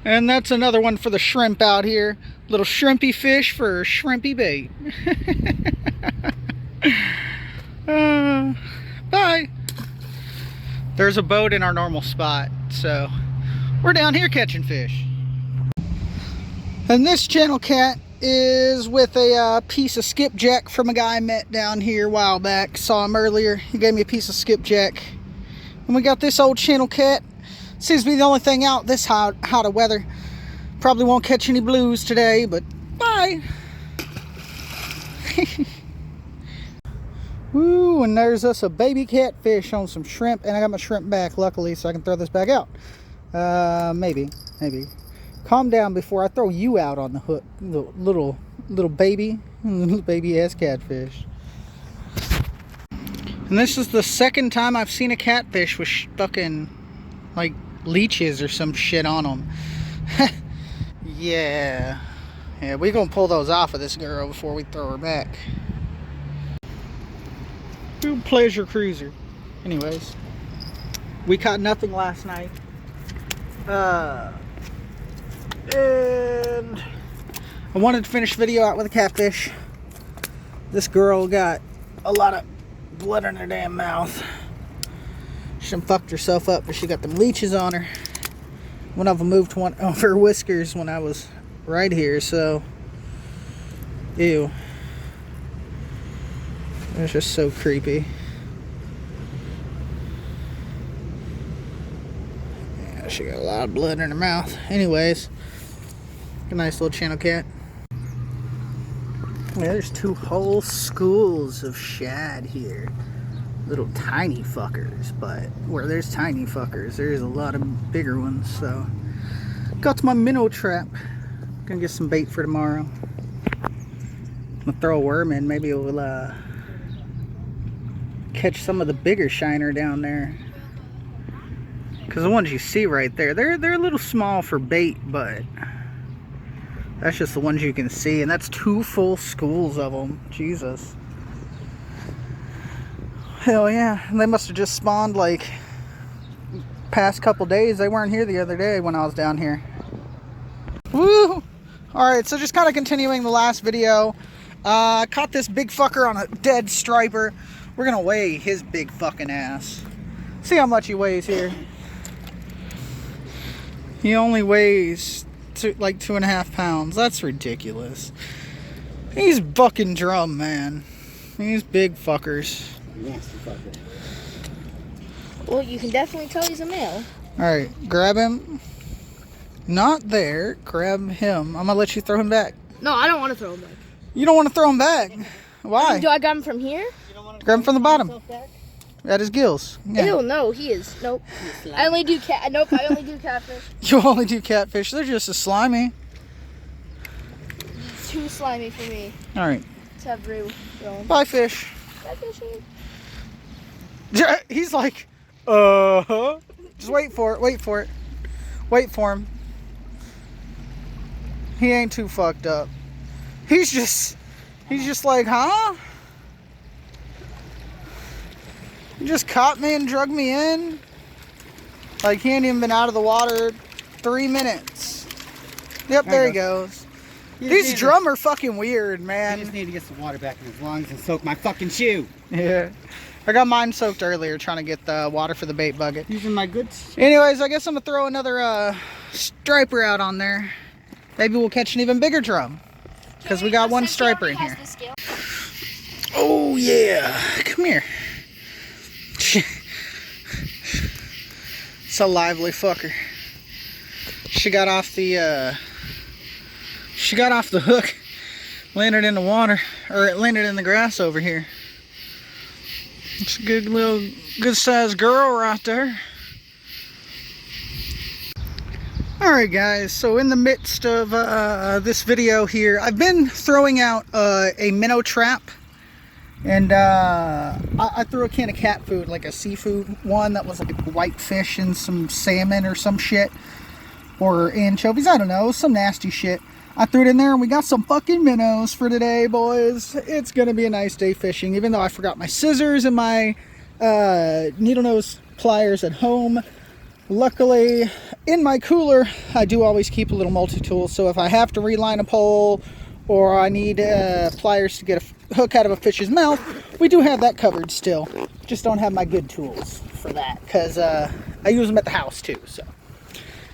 And that's another one for the shrimp out here. Little shrimpy fish for shrimpy bait. Bye. There's a boat in our normal spot, so we're down here catching fish. And this channel cat is with a piece of skipjack from a guy I met down here a while back. Saw him earlier. He gave me a piece of skipjack. And we got this old channel cat. Seems to be the only thing out this hot of weather. Probably won't catch any blues today, but bye. Woo, and there's us a baby catfish on some shrimp, and I got my shrimp back, luckily, so I can throw this back out. Maybe. Calm down before I throw you out on the hook, little baby ass catfish. And this is the second time I've seen a catfish with fucking like leeches or some shit on them. Yeah, we gonna pull those off of this girl before we throw her back. Ooh, pleasure cruiser. Anyways, we caught nothing last night. And I wanted to finish the video out with a catfish. This girl got a lot of blood in her damn mouth. She done fucked herself up, but she got them leeches on her. One of them moved one of her whiskers when I was right here, so ew. It's just so creepy. Yeah, she got a lot of blood in her mouth. Anyways, a nice little channel cat. Yeah, there's two whole schools of shad here. Little tiny fuckers, but where there's tiny fuckers, there's a lot of bigger ones. So, got my minnow trap. Gonna get some bait for tomorrow. I'm gonna throw a worm in. Maybe it will catch some of the bigger shiner down there. Because the ones you see right there, they're a little small for bait, but that's just the ones you can see, and that's two full schools of them. Jesus. Hell yeah. And they must have just spawned like past couple days. They weren't here the other day when I was down here. Woo! Alright, so just kind of continuing the last video. I caught this big fucker on a dead striper. We're gonna weigh his big fucking ass. See how much he weighs here. He only weighs like 2.5 pounds. That's ridiculous. He's fucking drum, man. These big fuckers. Nasty fucker. Well, you can definitely tell he's a male. Alright, grab him. Not there. Grab him. I'm gonna let you throw him back. No, I don't want to throw him back. You don't want to throw him back? Why? Do I grab him from here? Grab him from the bottom. At his gills. Yeah. Ew, no, he is. Nope. I only do Nope, I only do catfish. You only do catfish. They're just as slimy. Too slimy for me. Alright. Let's have Rue go. Bye, fish. Bye, fishy. He's like, Just wait for it. Wait for it. Wait for him. He ain't too fucked up. He's just like, huh? You just caught me and drug me in? Like, he ain't even been out of the water 3 minutes. Yep, there he goes. These drum are fucking weird, man. I just need to get some water back in his lungs and soak my fucking shoe. Yeah. I got mine soaked earlier trying to get the water for the bait bucket. Using my good... Anyways, I guess I'm going to throw another striper out on there. Maybe we'll catch an even bigger drum. Because we got one striper in here. Oh, yeah. Come here. It's a lively fucker. She got off the hook, landed in the water, or it landed in the grass over here. It's a good sized girl right there. Alright guys, so in the midst of this video here, I've been throwing out a minnow trap. And I threw a can of cat food, like a seafood one that was like white fish and some salmon or some shit. Or anchovies, I don't know, some nasty shit. I threw it in there and we got some fucking minnows for today, boys. It's gonna be a nice day fishing, even though I forgot my scissors and my needle nose pliers at home. Luckily, in my cooler, I do always keep a little multi-tool, so if I have to reline a pole or I need pliers to get a hook out of a fish's mouth, we do have that covered still. Just don't have my good tools for that, because I use them at the house too. So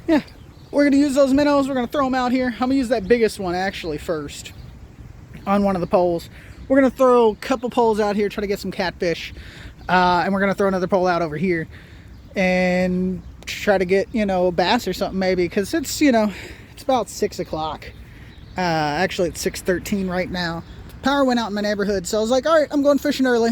yeah, we're going to use those minnows. We're going to throw them out here. I'm going to use that biggest one actually first on one of the poles. We're going to throw a couple poles out here, try to get some catfish, and we're going to throw another pole out over here and try to get, you know, a bass or something maybe, because it's, you know, it's about 6 o'clock. Actually it's 6:13 right now. Power went out in my neighborhood, so I was like, all right, I'm going fishing early,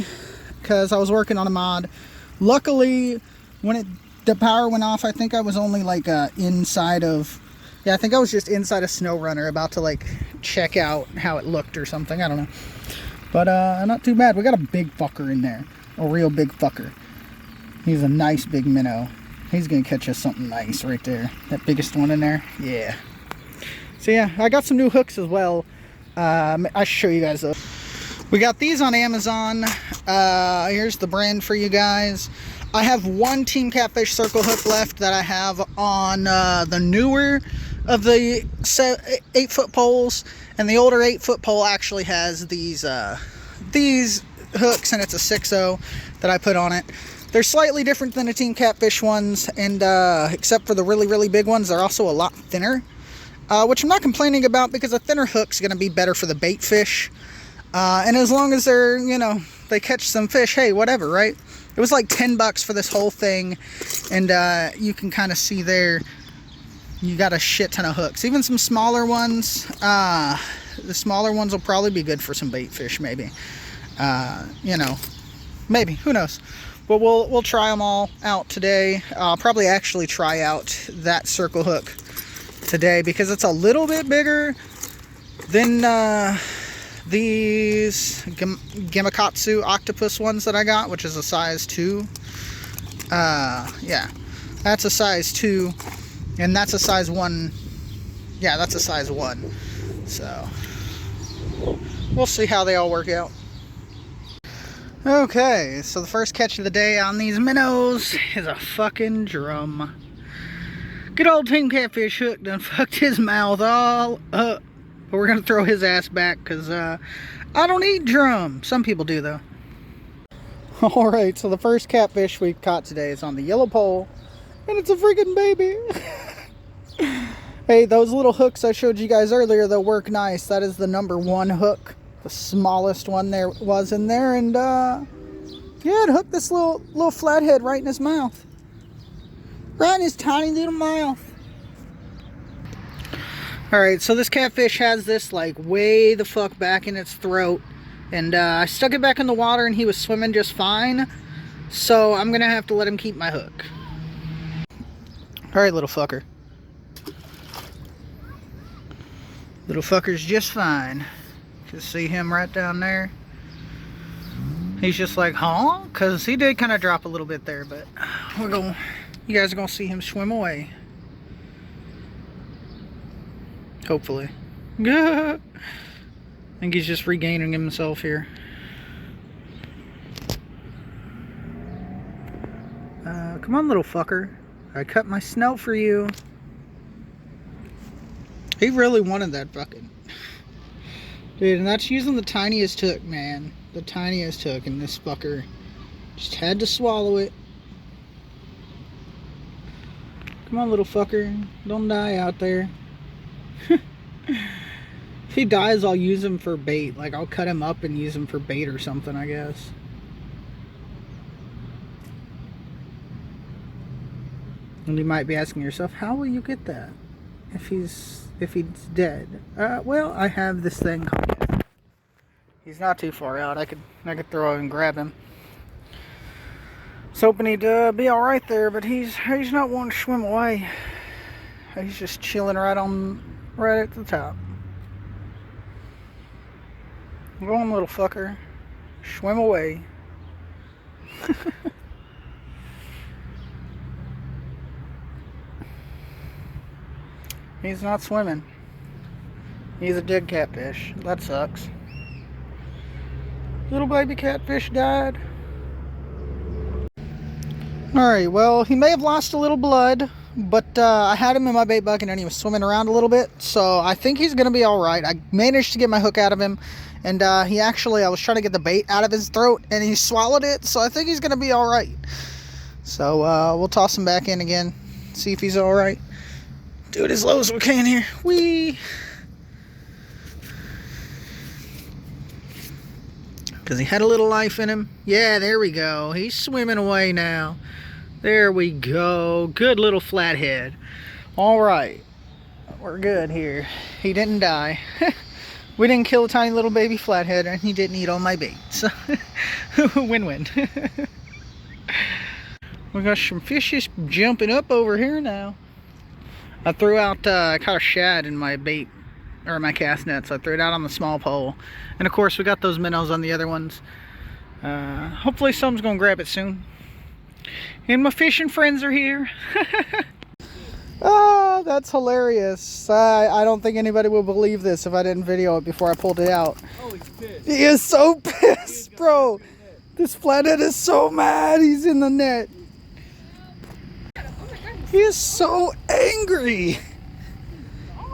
because I was working on a mod. Luckily, when the power went off, I think I was only like inside of, yeah, I think I was just inside a snow runner about to like check out how it looked or something, I don't know. But not too bad. We got a big fucker in there, a real big fucker. He's a nice big minnow. He's gonna catch us something nice right there. That biggest one in there, yeah. So yeah, I got some new hooks as well. I'll show you guys those. We got these on Amazon. Here's the brand for you guys. I have one Team Catfish circle hook left that I have on the newer of the 8-foot poles, and the older 8-foot pole actually has these hooks, and it's a 6.0 that I put on it. They're slightly different than the Team Catfish ones, and except for the really, really big ones, they're also a lot thinner, which I'm not complaining about, because a thinner hook's going to be better for the bait fish. And as long as they're, you know, they catch some fish, hey, whatever, right? It was like $10 for this whole thing, and you can kind of see there, you got a shit ton of hooks. Even some smaller ones, the smaller ones will probably be good for some bait fish, maybe. You know, maybe, who knows? But we'll try them all out today. I'll probably actually try out that circle hook today, because it's a little bit bigger than these Gamakatsu octopus ones that I got, which is a size 2. Yeah, that's a size 2, and that's a size 1. Yeah, that's a size 1. So we'll see how they all work out. Okay, so the first catch of the day on these minnows is a fucking drum. Good old Team Catfish hook done fucked his mouth all up. But we're gonna throw his ass back, because I don't eat drum. Some people do though. Alright, so the first catfish we've caught today is on the yellow pole, and it's a freaking baby. Hey, those little hooks I showed you guys earlier, they'll work nice. That is the #1 hook. The smallest one there was in there, and yeah, it hooked this little flathead right in his mouth. Right in his tiny little mouth. Alright, so this catfish has this like way the fuck back in its throat, and I stuck it back in the water and he was swimming just fine, so I'm gonna have to let him keep my hook. Alright, little fucker. Little fucker's just fine. Just see him right down there. He's just like, huh? Because he did kind of drop a little bit there, but you guys are going to see him swim away. Hopefully. I think he's just regaining himself here. Come on, little fucker. I cut my snout for you. He really wanted that fucking. Dude, and that's using the tiniest hook, man. The tiniest hook, and this fucker just had to swallow it. Come on, little fucker. Don't die out there. If he dies, I'll use him for bait. Like, I'll cut him up and use him for bait or something, I guess. And you might be asking yourself, how will you get that if he's dead? Well, I have this thing called. He's not too far out. I could throw him and grab him. Was hoping he'd be all right there, but he's not wanting to swim away. He's just chilling right at the top. Go on, little fucker. Swim away. He's not swimming. He's a dead catfish. That sucks. Little baby catfish died. Alright, well, he may have lost a little blood, but I had him in my bait bucket and he was swimming around a little bit, so I think he's going to be alright. I managed to get my hook out of him, and I was trying to get the bait out of his throat, and he swallowed it, so I think he's going to be alright. So we'll toss him back in again, see if he's alright. Do it as low as we can here. Whee! Because he had a little life in him. Yeah, there we go. He's swimming away now. There we go. Good little flathead. Alright. We're good here. He didn't die. We didn't kill a tiny little baby flathead, and he didn't eat all my bait. So, win-win. We got some fishes jumping up over here now. I threw out, I caught a shad in my bait, or my cast net, so I threw it out on the small pole. And of course we got those minnows on the other ones. Hopefully someone's gonna grab it soon. And my fishing friends are here. Oh, that's hilarious. I don't think anybody will believe this if I didn't video it before I pulled it out. Oh, he's pissed. He is so pissed, bro. This flathead is so mad he's in the net. He is so angry.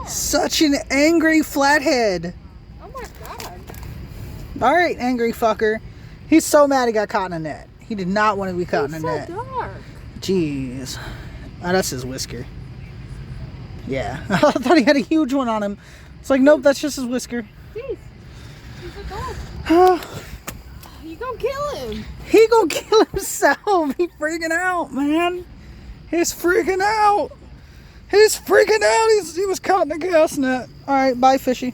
Such an angry flathead. Oh my god. Alright, angry fucker. He's so mad he got caught in a net. He did not want to be caught in a net. Dark. Jeez. Oh, that's his whisker. Yeah. I thought he had a huge one on him. It's like, nope, that's just his whisker. Jeez. He's a dog. You gonna kill him. He gonna kill himself. He's freaking out, man. He's freaking out. He's freaking out. He was caught in a cast net. Alright, bye, fishy.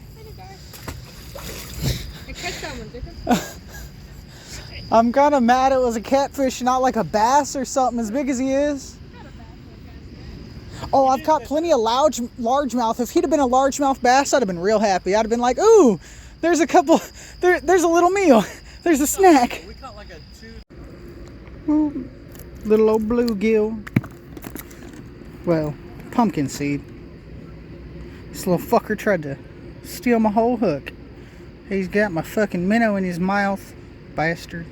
I'm kind of mad it was a catfish, not like a bass or something as big as he is. Oh, I've caught plenty of largemouth. If he'd have been a largemouth bass, I'd have been real happy. I'd have been like, ooh, there's a couple, there's a little meal. There's a snack. We caught like a 2. Ooh, little old bluegill. Well, pumpkin seed. This little fucker tried to steal my whole hook. He's got my fucking minnow in his mouth, bastard.